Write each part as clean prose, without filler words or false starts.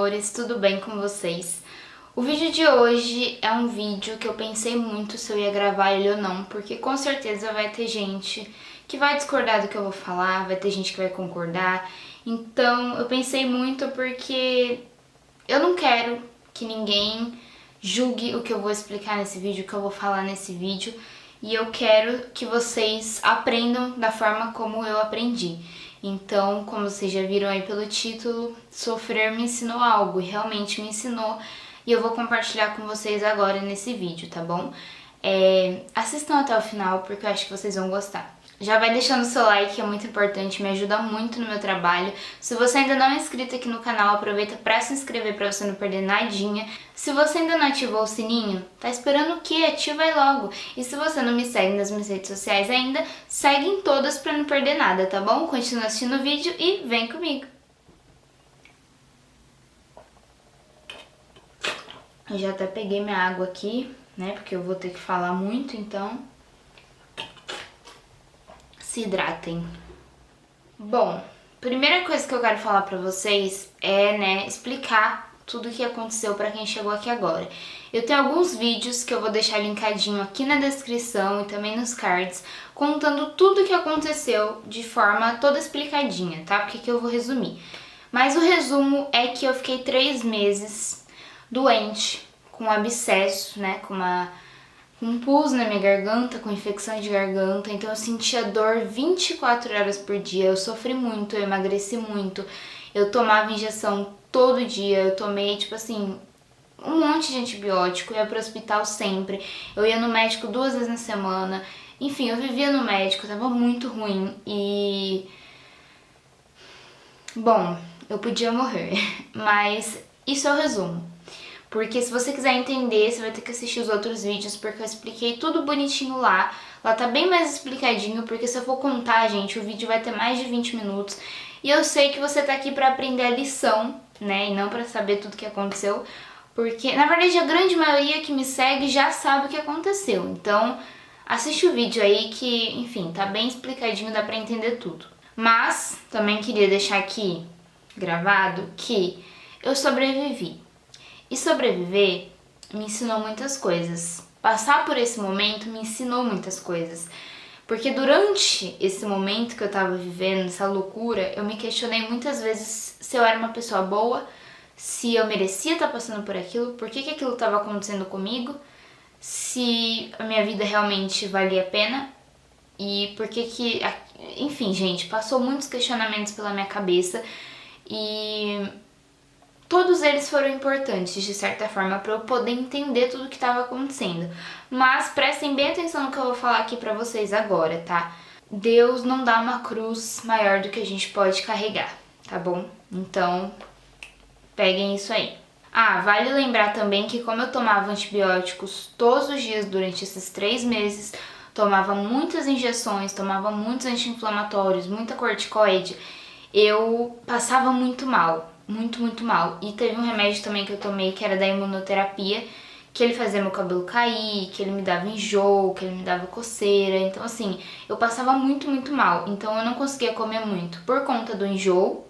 amores, tudo bem com vocês? O vídeo de hoje é um vídeo que eu pensei muito se eu ia gravar ele ou não, porque com certeza vai ter gente que vai discordar do que eu vou falar, vai ter gente que vai concordar. Então eu pensei muito porque eu não quero que ninguém julgue o que eu vou explicar nesse vídeo, o que eu vou falar nesse vídeo, e eu quero que vocês aprendam da forma como eu aprendi. Então, como vocês já viram aí pelo título, sofrer me ensinou algo, e realmente me ensinou, e eu vou compartilhar com vocês agora nesse vídeo, tá bom? Assistam até o final, porque eu acho que vocês vão gostar. Já vai deixando o seu like, que é muito importante, me ajuda muito no meu trabalho. Se você ainda não é inscrito aqui no canal, aproveita para se inscrever para você não perder nadinha. Se você ainda não ativou o sininho, tá esperando o quê? Ativa aí logo. E se você não me segue nas minhas redes sociais ainda, segue em todas para não perder nada, tá bom? Continua assistindo o vídeo e vem comigo. Eu já até peguei minha água aqui, né? Porque eu vou ter que falar muito, então se hidratem. Bom, primeira coisa que eu quero falar pra vocês é, explicar tudo o que aconteceu pra quem chegou aqui agora. Eu tenho alguns vídeos que eu vou deixar linkadinho aqui na descrição e também nos cards, contando tudo o que aconteceu de forma toda explicadinha, tá? Porque que eu vou resumir. Mas o resumo é que eu fiquei 3 meses doente, com abscesso, né? Com um pus na minha garganta, com infecção de garganta, então eu sentia dor 24 horas por dia, eu sofri muito, eu emagreci muito, eu tomava injeção todo dia, eu tomei, tipo assim, um monte de antibiótico, eu ia pro hospital sempre, eu ia no médico 2 vezes na semana, enfim, eu vivia no médico, tava muito ruim e... Bom, eu podia morrer, mas isso é o resumo. Porque se você quiser entender, você vai ter que assistir os outros vídeos, porque eu expliquei tudo bonitinho lá. Lá tá bem mais explicadinho, porque se eu for contar, gente, o vídeo vai ter mais de 20 minutos. E eu sei que você tá aqui pra aprender a lição, né, e não pra saber tudo que aconteceu. Porque, na verdade, a grande maioria que me segue já sabe o que aconteceu. Então, assiste o vídeo aí que, enfim, tá bem explicadinho, dá pra entender tudo. Mas, também queria deixar aqui gravado que eu sobrevivi. E sobreviver me ensinou muitas coisas. Passar por esse momento me ensinou muitas coisas. Porque durante esse momento que eu tava vivendo, essa loucura, eu me questionei muitas vezes se eu era uma pessoa boa, se eu merecia estar passando por aquilo, por que aquilo estava acontecendo comigo, se a minha vida realmente valia a pena e por que... Enfim, gente, passou muitos questionamentos pela minha cabeça e... todos eles foram importantes, de certa forma, para eu poder entender tudo o que estava acontecendo. Mas prestem bem atenção no que eu vou falar aqui para vocês agora, tá? Deus não dá uma cruz maior do que a gente pode carregar, tá bom? Então, peguem isso aí. Ah, vale lembrar também que como eu tomava antibióticos todos os dias durante esses 3 meses, tomava muitas injeções, tomava muitos anti-inflamatórios, muita corticoide, eu passava muito mal. Muito mal. E teve um remédio também que eu tomei, que era da imunoterapia, que ele fazia meu cabelo cair, que ele me dava enjoo, que ele me dava coceira. Então, assim, eu passava muito mal. Então, eu não conseguia comer muito por conta do enjoo,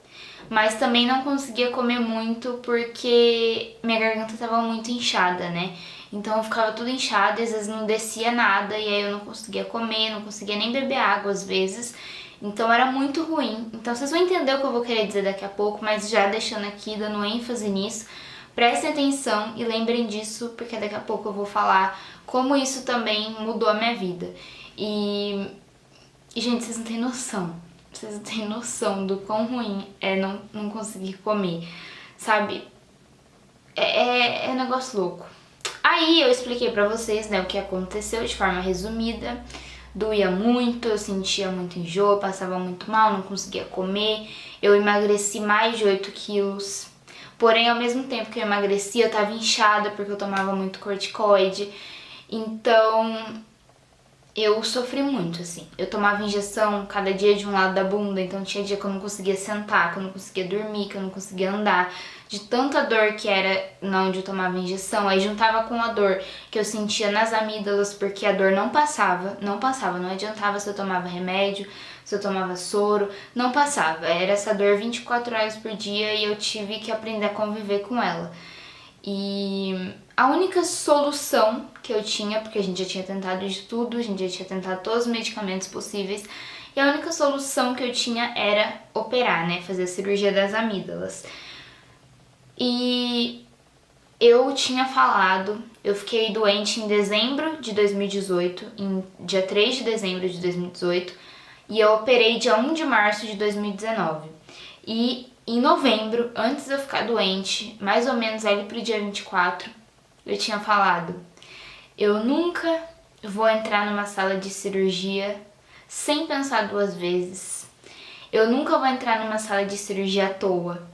mas também não conseguia comer muito porque minha garganta tava muito inchada, né? Então, eu ficava tudo inchada e às vezes não descia nada, e aí eu não conseguia comer, não conseguia nem beber água às vezes. Então era muito ruim. Então vocês vão entender o que eu vou querer dizer daqui a pouco, mas já deixando aqui, dando ênfase nisso, prestem atenção e lembrem disso, porque daqui a pouco eu vou falar como isso também mudou a minha vida. E gente, vocês não têm noção. Vocês não têm noção do quão ruim é não conseguir comer, sabe? É um negócio louco. Aí eu expliquei pra vocês, né, o que aconteceu de forma resumida. Doía muito, eu sentia muito enjoo, passava muito mal, não conseguia comer. Eu emagreci mais de 8 quilos. Porém, ao mesmo tempo que eu emagreci, eu tava inchada porque eu tomava muito corticoide. Então, eu sofri muito, assim. Eu tomava injeção cada dia de um lado da bunda, então tinha dia que eu não conseguia sentar, que eu não conseguia dormir, que eu não conseguia andar, de tanta dor que era na onde eu tomava injeção. Aí juntava com a dor que eu sentia nas amígdalas, porque a dor não passava, não adiantava se eu tomava remédio, se eu tomava soro, não passava. Era essa dor 24 horas por dia e eu tive que aprender a conviver com ela. E a única solução que eu tinha, porque a gente já tinha tentado de tudo, a gente já tinha tentado todos os medicamentos possíveis, e a única solução que eu tinha era operar, né? Fazer a cirurgia das amígdalas. E eu tinha falado, eu fiquei doente em dezembro de 2018, em dia 3 de dezembro de 2018, e eu operei dia 1 de março de 2019. E em novembro, antes de eu ficar doente, mais ou menos ali pro dia 24, eu tinha falado: eu nunca vou entrar numa sala de cirurgia sem pensar duas vezes. Eu nunca vou entrar numa sala de cirurgia à toa.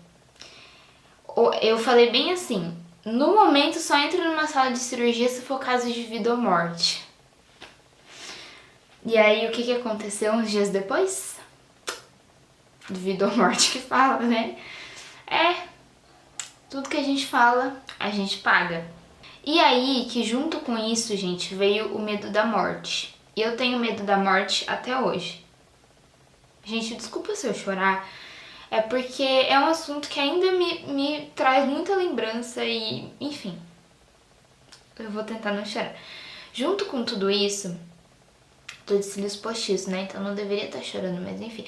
Eu falei bem assim: no momento só entro numa sala de cirurgia se for caso de vida ou morte. E aí o que aconteceu uns dias depois? De vida ou morte que fala, né? Tudo que a gente fala, a gente paga. E aí que junto com isso, gente, veio o medo da morte. E eu tenho medo da morte até hoje. Gente, desculpa se eu chorar, é porque é um assunto que ainda me traz muita lembrança e, enfim, eu vou tentar não chorar. Junto com tudo isso, tô de cílios postiços, né? Então não deveria estar chorando, mas enfim.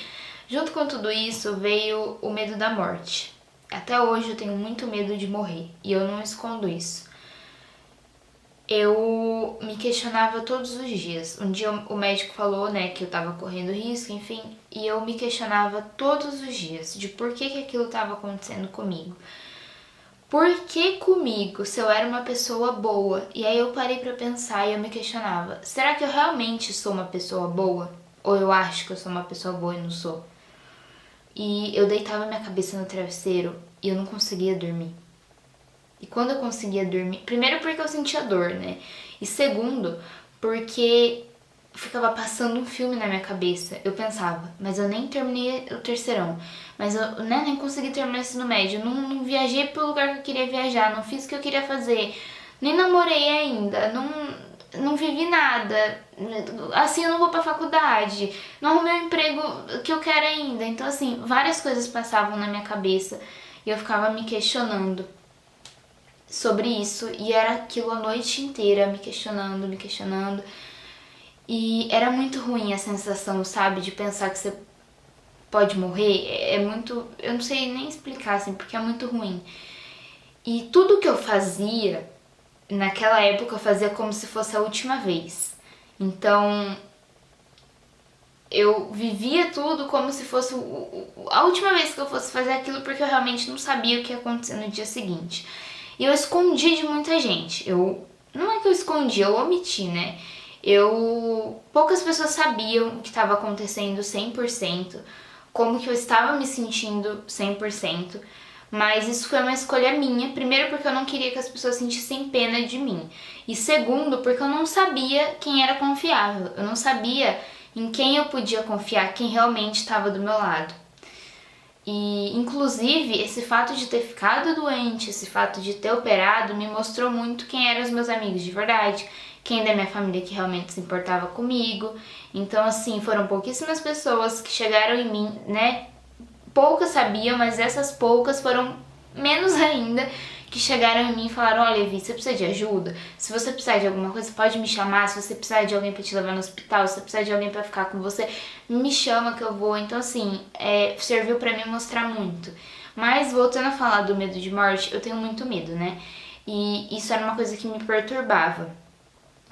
Junto com tudo isso veio o medo da morte. Até hoje eu tenho muito medo de morrer e eu não escondo isso. Eu me questionava todos os dias. Um dia o médico falou, né, que eu tava correndo risco, enfim, e eu me questionava todos os dias de por que aquilo estava acontecendo comigo. Por que comigo, se eu era uma pessoa boa? E aí eu parei pra pensar e eu me questionava: será que eu realmente sou uma pessoa boa? Ou eu acho que eu sou uma pessoa boa e não sou? E eu deitava minha cabeça no travesseiro e eu não conseguia dormir. E quando eu conseguia dormir, primeiro porque eu sentia dor, né? E segundo, porque ficava passando um filme na minha cabeça. Eu pensava: mas eu nem terminei o terceirão, mas eu, né, nem consegui terminar o ensino médio, não viajei pro lugar que eu queria viajar, não fiz o que eu queria fazer, nem namorei ainda, não vivi nada, assim eu não vou pra faculdade, não arrumei o emprego que eu quero ainda. Então assim, várias coisas passavam na minha cabeça e eu ficava me questionando sobre isso, e era aquilo a noite inteira, me questionando. E era muito ruim a sensação, sabe, de pensar que você pode morrer. É muito, eu não sei nem explicar assim, porque é muito ruim. E tudo que eu fazia, naquela época eu fazia como se fosse a última vez. Então, eu vivia tudo como se fosse a última vez que eu fosse fazer aquilo, porque eu realmente não sabia o que ia acontecer no dia seguinte. E eu escondi de muita gente. Não é que eu escondi, eu omiti, né? Poucas pessoas sabiam o que estava acontecendo 100%, como que eu estava me sentindo 100%, mas isso foi uma escolha minha. Primeiro porque eu não queria que as pessoas sentissem pena de mim. E segundo, porque eu não sabia quem era confiável. Eu não sabia em quem eu podia confiar, quem realmente estava do meu lado. E, inclusive, esse fato de ter ficado doente, esse fato de ter operado, me mostrou muito quem eram os meus amigos de verdade, quem da minha família que realmente se importava comigo. Então, assim, foram pouquíssimas pessoas que chegaram em mim, né? Poucas sabiam, mas essas poucas foram menos ainda, que chegaram em mim e falaram: olha, Vi, você precisa de ajuda? Se você precisar de alguma coisa, pode me chamar. Se você precisar de alguém pra te levar no hospital, se você precisar de alguém pra ficar com você, me chama que eu vou. Então, assim, serviu pra me mostrar muito. Mas, voltando a falar do medo de morte, eu tenho muito medo, né? E isso era uma coisa que me perturbava.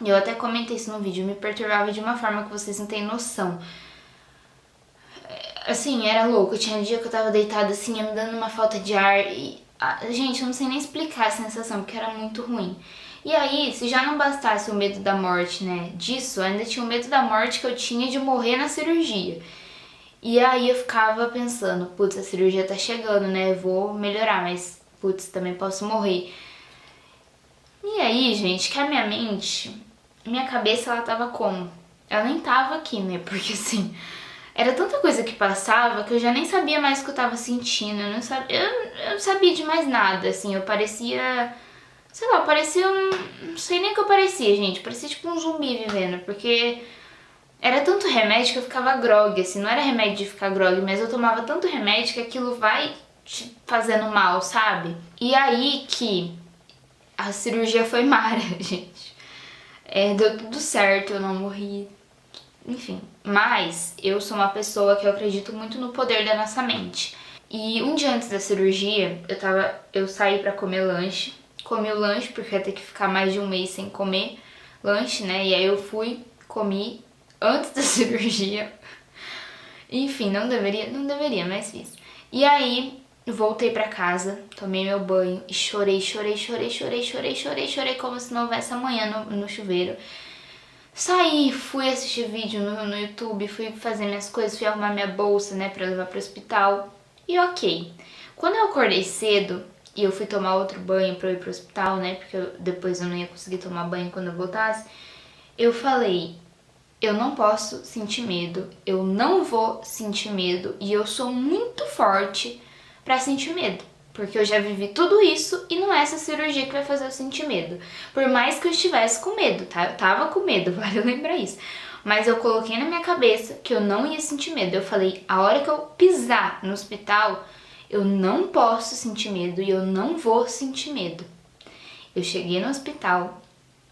Eu até comentei isso no vídeo, me perturbava de uma forma que vocês não têm noção. Assim, era louco. Tinha um dia que eu tava deitada assim, ia me dando uma falta de ar e... gente, eu não sei nem explicar a sensação, porque era muito ruim. E aí, se já não bastasse o medo da morte, né, disso, ainda tinha o medo da morte que eu tinha de morrer na cirurgia. E aí eu ficava pensando: putz, a cirurgia tá chegando, né, eu vou melhorar, mas putz, também posso morrer. E aí, gente, que a minha cabeça, ela tava como? ela nem tava aqui, né? Porque assim, era tanta coisa que passava que eu já nem sabia mais o que eu tava sentindo. Eu não sabia de mais nada, assim. Eu parecia, sei lá, eu parecia um. Não sei nem o que eu parecia, gente. Parecia tipo um zumbi vivendo, porque era tanto remédio que eu ficava grogue, assim. Não era remédio de ficar grogue, mas eu tomava tanto remédio que aquilo vai te fazendo mal, sabe? E aí que a cirurgia foi mara, gente. Deu tudo certo, eu não morri. Enfim, mas eu sou uma pessoa que eu acredito muito no poder da nossa mente. E um dia antes da cirurgia, eu saí pra comer lanche. Comi o lanche porque eu ia ter que ficar mais de um mês sem comer lanche, né? E aí eu fui, comi antes da cirurgia. Enfim, não deveria, mas fiz. E aí voltei pra casa, tomei meu banho e chorei como se não houvesse amanhã no chuveiro. Saí, fui assistir vídeo no YouTube, fui fazer minhas coisas, fui arrumar minha bolsa, né, pra levar pro hospital. E ok. Quando eu acordei cedo e eu fui tomar outro banho pra eu ir pro hospital, né, porque depois eu não ia conseguir tomar banho quando eu voltasse, eu falei, eu não posso sentir medo, eu não vou sentir medo e eu sou muito forte pra sentir medo. Porque eu já vivi tudo isso e não é essa cirurgia que vai fazer eu sentir medo. Por mais que eu estivesse com medo, tá? Eu tava com medo, vale lembrar isso. Mas eu coloquei na minha cabeça que eu não ia sentir medo. Eu falei, a hora que eu pisar no hospital, eu não posso sentir medo e eu não vou sentir medo. Eu cheguei no hospital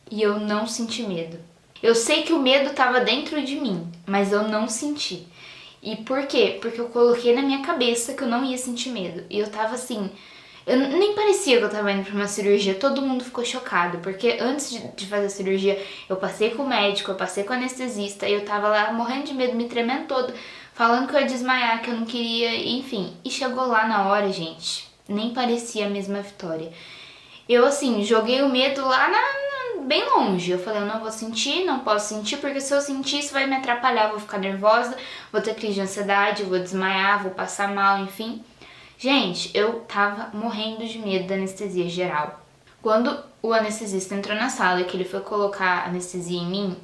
e eu não senti medo. Eu sei que o medo estava dentro de mim, mas eu não senti. E por quê? Porque eu coloquei na minha cabeça que eu não ia sentir medo. E eu tava assim, eu nem parecia que eu tava indo pra uma cirurgia, todo mundo ficou chocado, porque antes de fazer a cirurgia, eu passei com o médico, eu passei com o anestesista, e eu tava lá morrendo de medo, me tremendo todo, falando que eu ia desmaiar, que eu não queria, enfim. E chegou lá na hora, gente, nem parecia a mesma Vitória. Eu, assim, joguei o medo lá bem longe. Eu falei, eu não vou sentir, não posso sentir, porque se eu sentir isso vai me atrapalhar, eu vou ficar nervosa, vou ter crise de ansiedade, vou desmaiar, vou passar mal, enfim. Gente, eu tava morrendo de medo da anestesia geral. Quando o anestesista entrou na sala e que ele foi colocar anestesia em mim,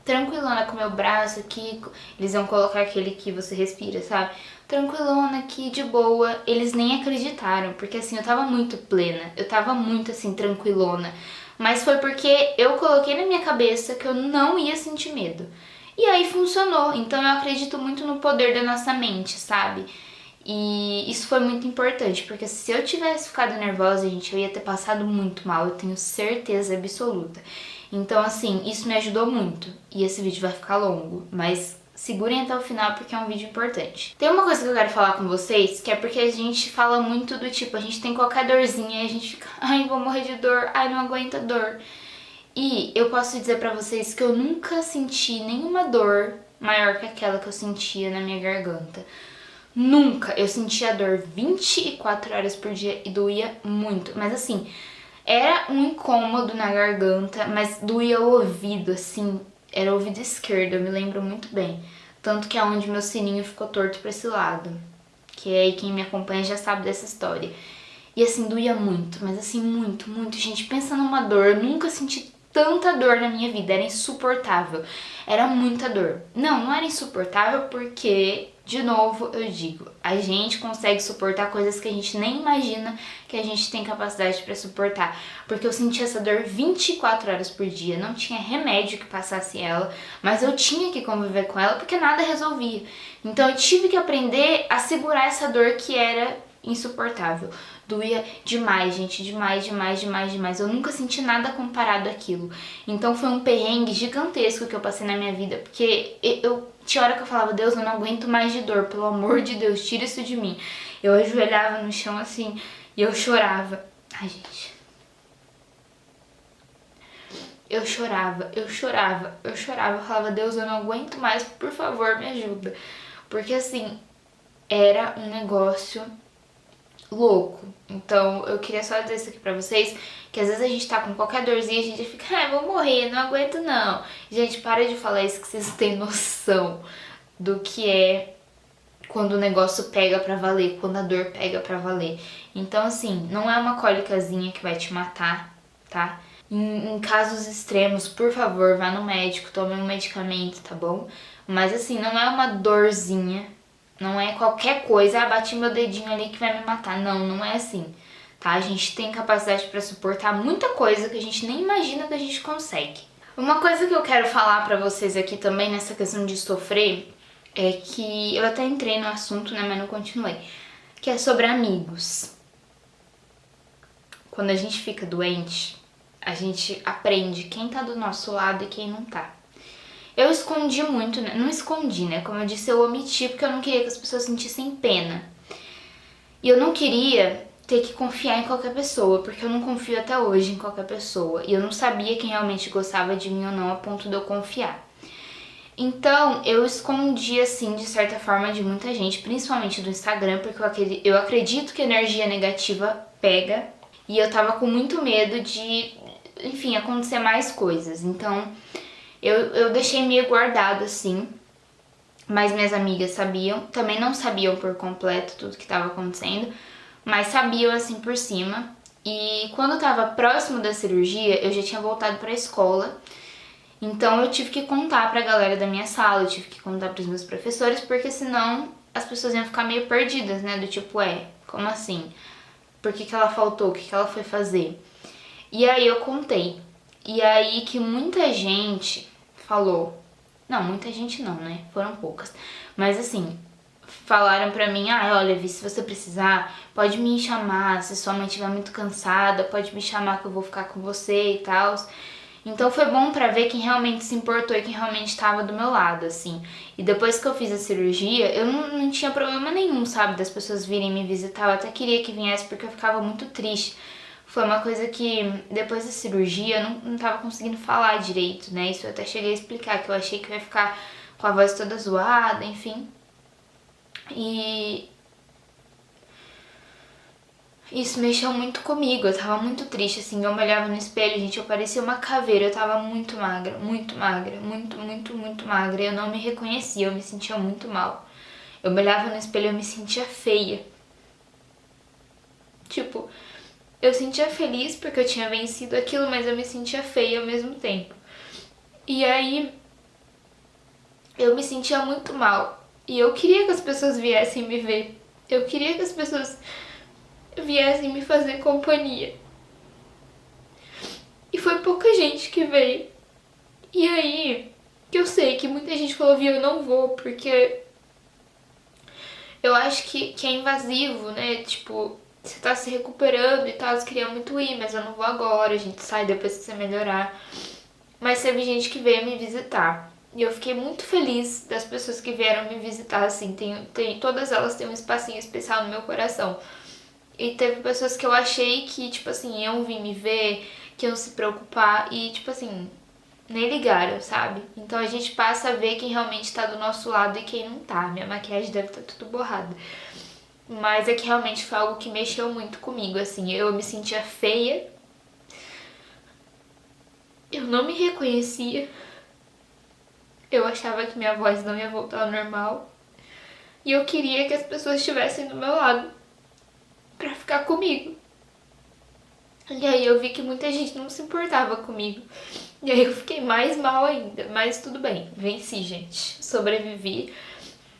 tranquilona com meu braço aqui, eles iam colocar aquele que você respira, sabe? Tranquilona aqui, de boa. Eles nem acreditaram, porque assim, eu tava muito plena, eu tava muito assim, tranquilona. Mas foi porque eu coloquei na minha cabeça que eu não ia sentir medo. E aí funcionou, então eu acredito muito no poder da nossa mente, sabe? E isso foi muito importante, porque se eu tivesse ficado nervosa, gente, eu ia ter passado muito mal, eu tenho certeza absoluta. Então, assim, isso me ajudou muito. E esse vídeo vai ficar longo, mas segurem até o final porque é um vídeo importante. Tem uma coisa que eu quero falar com vocês, que é porque a gente fala muito do tipo, a gente tem qualquer dorzinha e a gente fica, ai, vou morrer de dor, ai, não aguento a dor. E eu posso dizer pra vocês que eu nunca senti nenhuma dor maior que aquela que eu sentia na minha garganta. Nunca. Eu sentia dor 24 horas por dia e doía muito. Mas assim, era um incômodo na garganta, mas doía o ouvido, assim. Era o ouvido esquerdo, eu me lembro muito bem. Tanto que é onde meu sininho ficou torto pra esse lado. Que aí quem me acompanha já sabe dessa história. E assim, doía muito, mas assim, muito, muito. Gente, pensa numa dor. Eu nunca senti tanta dor na minha vida, era insuportável. Era muita dor. Não era insuportável porque, de novo, eu digo, a gente consegue suportar coisas que a gente nem imagina que a gente tem capacidade pra suportar. Porque eu sentia essa dor 24 horas por dia, não tinha remédio que passasse ela, mas eu tinha que conviver com ela porque nada resolvia. Então eu tive que aprender a segurar essa dor que era insuportável. Doía demais, gente, demais, demais, demais, demais. Eu nunca senti nada comparado àquilo. Então foi um perrengue gigantesco que eu passei na minha vida, porque eu tinha hora que eu falava, Deus, eu não aguento mais de dor, pelo amor de Deus, tira isso de mim. Eu ajoelhava no chão assim e eu chorava. Ai, gente. Eu chorava. Eu falava, Deus, eu não aguento mais, por favor, me ajuda. Porque assim, era um negócio louco. Então, eu queria só dizer isso aqui pra vocês, que às vezes a gente tá com qualquer dorzinha, a gente fica, ai, vou morrer, não aguento não. Gente, para de falar isso, que vocês têm noção do que é quando o negócio pega pra valer, quando a dor pega pra valer. Então, assim, não é uma cólicazinha que vai te matar, tá? Em casos extremos, por favor, vá no médico, tome um medicamento, tá bom? Mas assim, não é uma dorzinha, não é qualquer coisa, bati meu dedinho ali que vai me matar. Não, não é assim, tá? A gente tem capacidade pra suportar muita coisa que a gente nem imagina que a gente consegue. Uma coisa que eu quero falar pra vocês aqui também nessa questão de sofrer é que eu até entrei no assunto, né, mas não continuei, que é sobre amigos. Quando a gente fica doente, a gente aprende quem tá do nosso lado e quem não tá. Eu escondi muito, né? Não escondi, né? Como eu disse, eu omiti porque eu não queria que as pessoas sentissem pena. E eu não queria ter que confiar em qualquer pessoa, porque eu não confio até hoje em qualquer pessoa. E eu não sabia quem realmente gostava de mim ou não a ponto de eu confiar. Então, eu escondi, assim, de certa forma, de muita gente, principalmente do Instagram, porque eu acredito que energia negativa pega. E eu tava com muito medo de, enfim, acontecer mais coisas. Então, eu deixei meio guardado, assim. Mas minhas amigas sabiam. Também não sabiam por completo tudo que tava acontecendo, mas sabiam, assim, por cima. E quando eu tava próximo da cirurgia, eu já tinha voltado pra escola. Então eu tive que contar pra galera da minha sala, eu tive que contar pros meus professores, porque senão as pessoas iam ficar meio perdidas, né? Do tipo, como assim? Por que ela faltou? O que ela foi fazer? E aí eu contei. E aí que muita gente falou. Não, muita gente não, né? Foram poucas. Mas assim, falaram pra mim, olha, Vi, se você precisar, pode me chamar. Se sua mãe estiver muito cansada, pode me chamar que eu vou ficar com você e tal. Então foi bom pra ver quem realmente se importou e quem realmente estava do meu lado, assim. E depois que eu fiz a cirurgia, eu não tinha problema nenhum, sabe, das pessoas virem me visitar. Eu até queria que viesse porque eu ficava muito triste. Foi uma coisa que, depois da cirurgia, eu não tava conseguindo falar direito, né? Isso eu até cheguei a explicar, que eu achei que eu ia ficar com a voz toda zoada, enfim. E isso mexeu muito comigo, eu tava muito triste, assim, eu me olhava no espelho, gente, eu parecia uma caveira, eu tava muito magra, muito magra, muito magra, eu não me reconhecia, eu me sentia muito mal. Eu me olhava no espelho e eu me sentia feia. Tipo, eu sentia feliz porque eu tinha vencido aquilo, mas eu me sentia feia ao mesmo tempo. E aí, eu me sentia muito mal. E eu queria que as pessoas viessem me ver. Eu queria que as pessoas viessem me fazer companhia. E foi pouca gente que veio. E aí, que eu sei que muita gente falou, viu, eu não vou, porque eu acho que é invasivo, né? Tipo, você tá se recuperando e tal, eu queria muito ir, mas eu não vou agora, a gente sai depois que você melhorar. Mas teve gente que veio me visitar. E eu fiquei muito feliz das pessoas que vieram me visitar, assim, todas elas têm um espacinho especial no meu coração. E teve pessoas que eu achei que, tipo assim, iam vir me ver, que iam se preocupar e, tipo assim, nem ligaram, sabe? Então a gente passa a ver quem realmente tá do nosso lado e quem não tá. Minha maquiagem deve estar tudo borrada. Mas é que realmente foi algo que mexeu muito comigo, assim. Eu me sentia feia. Eu não me reconhecia. Eu achava que minha voz não ia voltar ao normal. E eu queria que as pessoas estivessem do meu lado pra ficar comigo. E aí eu vi que muita gente não se importava comigo. E aí eu fiquei mais mal ainda. Mas tudo bem, venci, gente. Sobrevivi.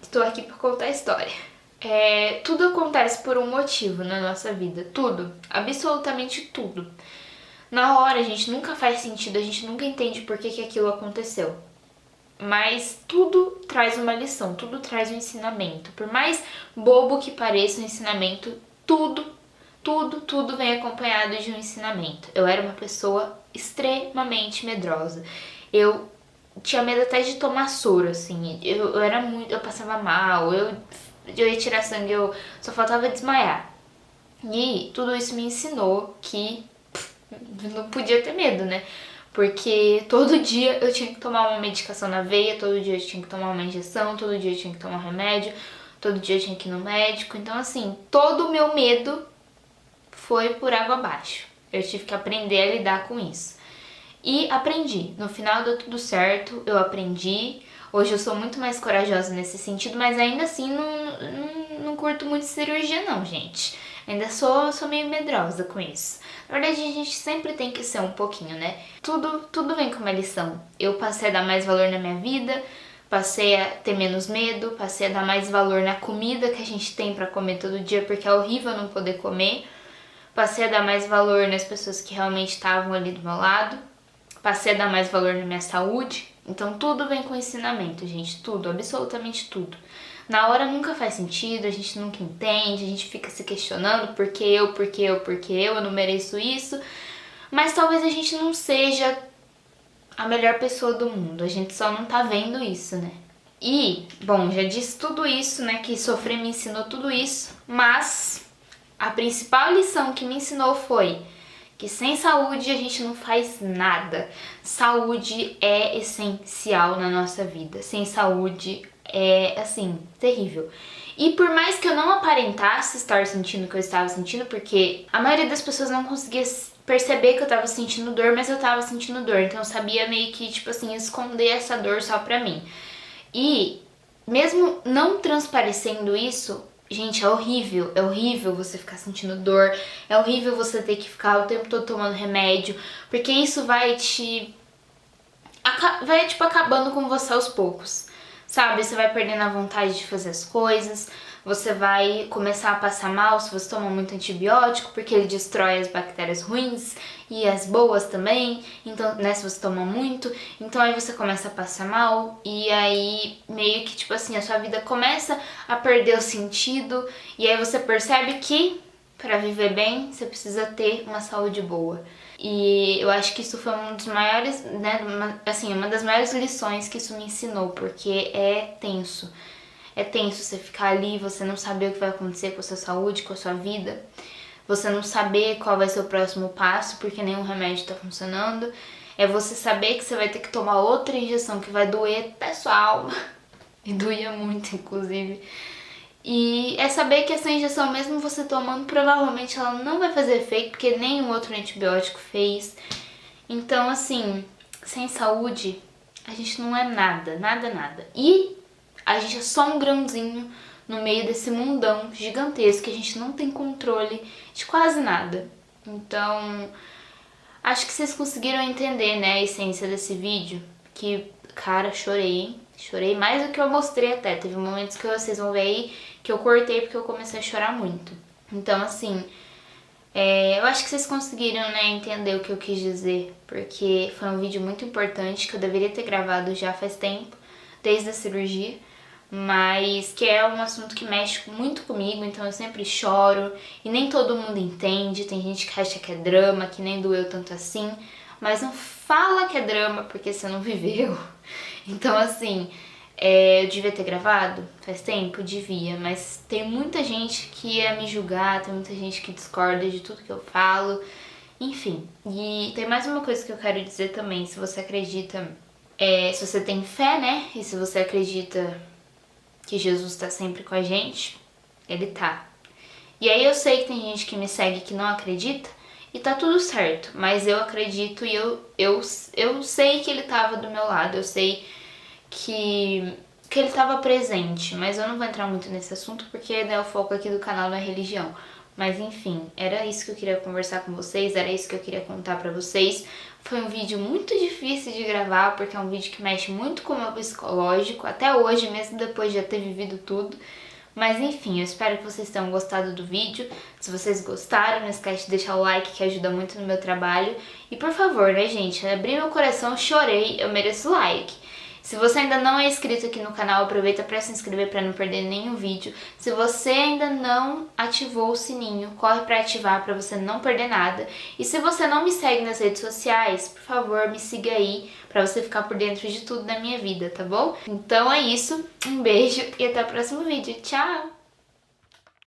Estou aqui pra contar a história. Tudo acontece por um motivo na nossa vida. Tudo. Absolutamente tudo. Na hora, a gente nunca faz sentido, a gente nunca entende por que aquilo aconteceu. Mas tudo traz uma lição, tudo traz um ensinamento. Por mais bobo que pareça o ensinamento, tudo vem acompanhado de um ensinamento. Eu era uma pessoa extremamente medrosa. Eu tinha medo até de tomar soro, assim. Eu era muito. Eu passava mal, eu ia tirar sangue, eu só faltava desmaiar. E tudo isso me ensinou que não podia ter medo, né? Porque todo dia eu tinha que tomar uma medicação na veia, todo dia eu tinha que tomar uma injeção, todo dia eu tinha que tomar um remédio, todo dia eu tinha que ir no médico. Então, assim, todo o meu medo foi por água abaixo. Eu tive que aprender a lidar com isso. E aprendi. No final deu tudo certo, eu aprendi. Hoje eu sou muito mais corajosa nesse sentido, mas ainda assim não curto muito cirurgia não, gente. sou meio medrosa com isso. Na verdade, a gente sempre tem que ser um pouquinho, né? Tudo vem com uma lição. Eu passei a dar mais valor na minha vida, passei a ter menos medo, passei a dar mais valor na comida que a gente tem pra comer todo dia, porque é horrível não poder comer. Passei a dar mais valor nas pessoas que realmente estavam ali do meu lado. Passei a dar mais valor na minha saúde. Então tudo vem com ensinamento, gente. Tudo, absolutamente tudo. Na hora nunca faz sentido, a gente nunca entende, a gente fica se questionando por que eu não mereço isso. Mas talvez a gente não seja a melhor pessoa do mundo, a gente só não tá vendo isso, né? E, bom, já disse tudo isso, né? Que sofrer me ensinou tudo isso, mas a principal lição que me ensinou foi que sem saúde a gente não faz nada. Saúde é essencial na nossa vida. Sem saúde é, assim, terrível. E por mais que eu não aparentasse estar sentindo o que eu estava sentindo, porque a maioria das pessoas não conseguia perceber que eu tava sentindo dor, mas eu tava sentindo dor. Então eu sabia meio que, tipo assim, esconder essa dor só pra mim. E mesmo não transparecendo isso, gente, é horrível você ficar sentindo dor, é horrível você ter que ficar o tempo todo tomando remédio, porque isso vai tipo, acabando com você aos poucos, sabe? Você vai perdendo a vontade de fazer as coisas, você vai começar a passar mal se você toma muito antibiótico, porque ele destrói as bactérias ruins e as boas também, então, né, se você toma muito, então aí você começa a passar mal e aí meio que, tipo assim, a sua vida começa a perder o sentido e aí você percebe que para viver bem você precisa ter uma saúde boa. E eu acho que isso foi um dos maiores, né, uma das maiores lições que isso me ensinou, porque é tenso. É tenso você ficar ali, você não saber o que vai acontecer com a sua saúde, com a sua vida. Você não saber qual vai ser o próximo passo, porque nenhum remédio tá funcionando. É você saber que você vai ter que tomar outra injeção que vai doer até sua alma. E doía muito, inclusive. E é saber que essa injeção, mesmo você tomando, provavelmente ela não vai fazer efeito, porque nenhum outro antibiótico fez. Então, assim, sem saúde, a gente não é nada, nada. E a gente é só um grãozinho no meio desse mundão gigantesco que a gente não tem controle de quase nada. Então, acho que vocês conseguiram entender, né, a essência desse vídeo. Que, cara, chorei. Chorei mais do que eu mostrei até. Teve momentos que vocês vão ver aí que eu cortei porque eu comecei a chorar muito. Então, assim, eu acho que vocês conseguiram, né, entender o que eu quis dizer. Porque foi um vídeo muito importante que eu deveria ter gravado já faz tempo, desde a cirurgia. Mas que é um assunto que mexe muito comigo, então eu sempre choro e nem todo mundo entende. Tem gente que acha que é drama, que nem doeu tanto assim, mas não fala que é drama porque você não viveu. Então, assim, eu devia ter gravado faz tempo? Devia, mas tem muita gente que ia me julgar, tem muita gente que discorda de tudo que eu falo, enfim. E tem mais uma coisa que eu quero dizer também, se você acredita, se você tem fé, né, e se você acredita que Jesus tá sempre com a gente, ele tá. E aí eu sei que tem gente que me segue que não acredita, e tá tudo certo, mas eu acredito e eu sei que ele tava do meu lado, eu sei que ele tava presente, mas eu não vou entrar muito nesse assunto porque, né, o foco aqui do canal não é religião. Mas enfim, era isso que eu queria conversar com vocês, era isso que eu queria contar pra vocês. Foi um vídeo muito difícil de gravar, porque é um vídeo que mexe muito com o meu psicológico, até hoje, mesmo depois de já ter vivido tudo. Mas enfim, eu espero que vocês tenham gostado do vídeo. Se vocês gostaram, não esquece de deixar o like, que ajuda muito no meu trabalho. E por favor, né, gente, abri meu coração, chorei, eu mereço like. Se você ainda não é inscrito aqui no canal, aproveita para se inscrever para não perder nenhum vídeo. Se você ainda não ativou o sininho, corre para ativar para você não perder nada. E se você não me segue nas redes sociais, por favor, me siga aí para você ficar por dentro de tudo da minha vida, tá bom? Então é isso, um beijo e até o próximo vídeo. Tchau!